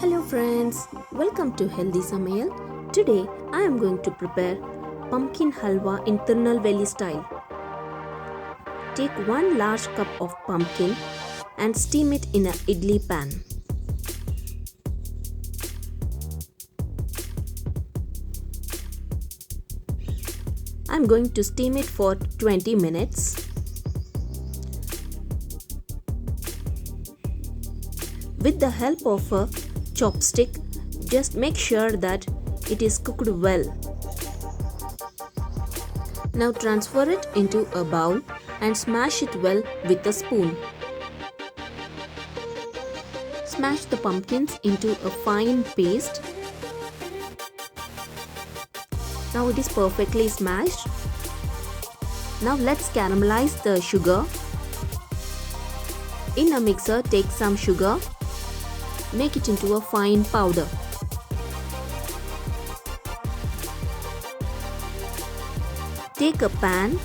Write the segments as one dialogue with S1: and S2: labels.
S1: Hello friends, welcome to Healthy Samayal. Today I am going to prepare pumpkin halwa in Tirunelveli style. Take 1 large cup of pumpkin and steam it in an idly pan. I am going to steam it for 20 minutes. With the help of a chopstick, just make sure that it is cooked well. Now transfer it into a bowl and smash it well with a spoon. Smash the pumpkins into a fine paste. Now it is perfectly smashed. Now let's caramelize the sugar. In a mixer, take some sugar. Make it into a fine powder. Take a pan,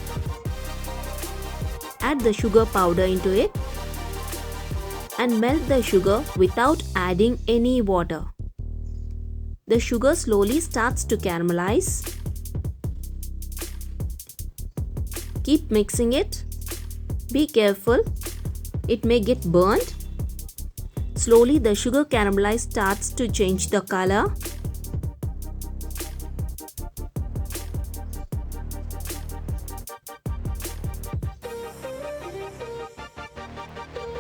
S1: add the sugar powder into it and melt the sugar without adding any water. The sugar slowly starts to caramelize. Keep mixing it. Be careful, it may get burnt. Slowly the sugar caramelize starts to change the color.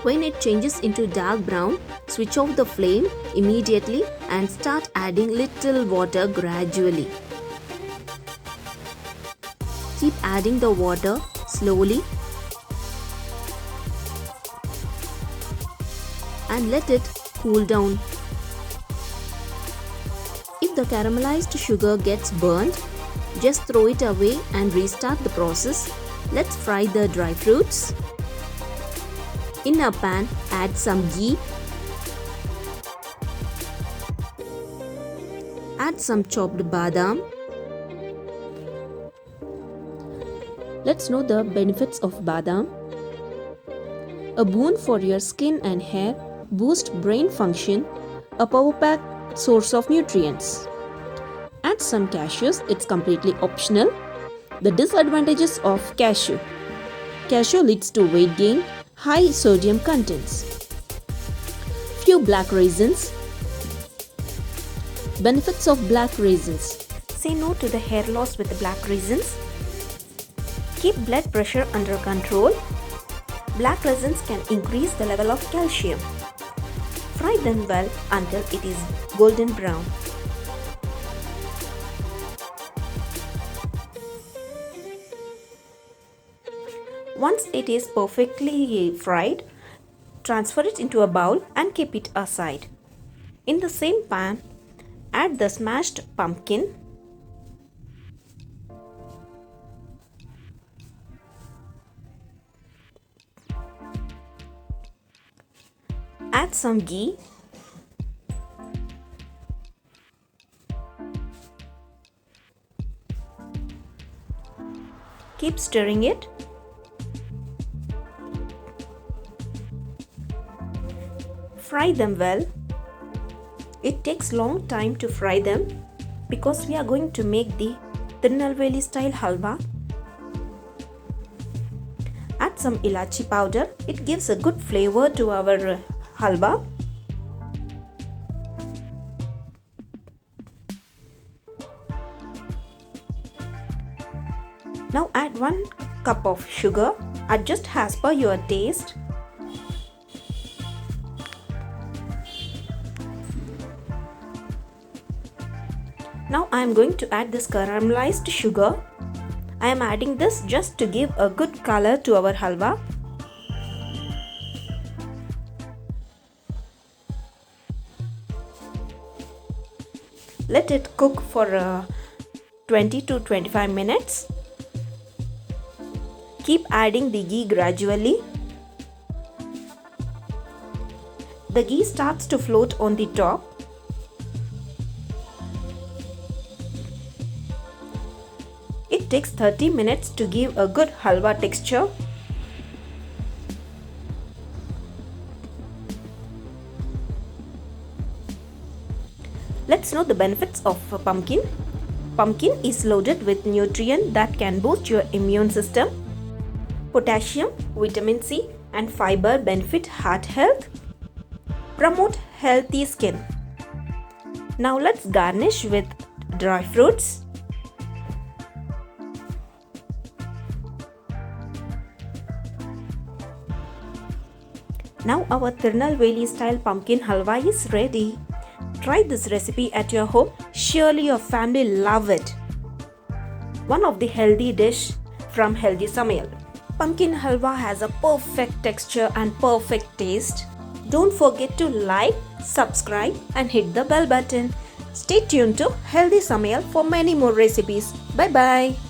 S1: When it changes into dark brown, switch off the flame immediately and start adding little water gradually. Keep adding the water slowly and let it cool down. If the caramelized sugar gets burnt, just throw it away and restart the process. Let's fry the dry fruits. In a pan, add some ghee. Add some chopped badam. Let's know the benefits of badam. A boon for your skin and hair, boost brain function, a power-packed source of nutrients. Add some cashews, it's completely optional. The disadvantages of cashew. Cashew leads to weight gain, high sodium contents. Few black raisins. Benefits of black raisins. Say no to the hair loss with the black raisins. Keep blood pressure under control. Black raisins can increase the level of calcium. Fry them well until it is golden brown. Once it is perfectly fried, transfer it into a bowl and keep it aside. In the same pan, add the smashed pumpkin. Add some ghee. Keep stirring it. Fry them well. It takes long time to fry them because we are going to make the Tirunelveli style halwa. Add some elachi powder. It gives a good flavor to our halwa. Now add 1 cup of sugar. Adjust as per your taste. Now I am going to add this caramelized sugar. I am adding this just to give a good color to our halwa. Let it cook for 20 to 25 minutes. Keep adding the ghee gradually. The ghee starts to float on the top. It takes 30 minutes to give a good halwa texture. Let's know the benefits of pumpkin. Pumpkin is loaded with nutrients that can boost your immune system. Potassium, vitamin C, and fiber benefit heart health. Promote healthy skin. Now let's garnish with dry fruits. Now our Tirunelveli style pumpkin halwa is ready. Try this recipe at your home. Surely your family love it. One of the healthy dish from Healthy Samayal. Pumpkin halwa has a perfect texture and perfect taste. Don't forget to like, subscribe and hit the bell button. Stay tuned to Healthy Samayal for many more recipes. Bye bye.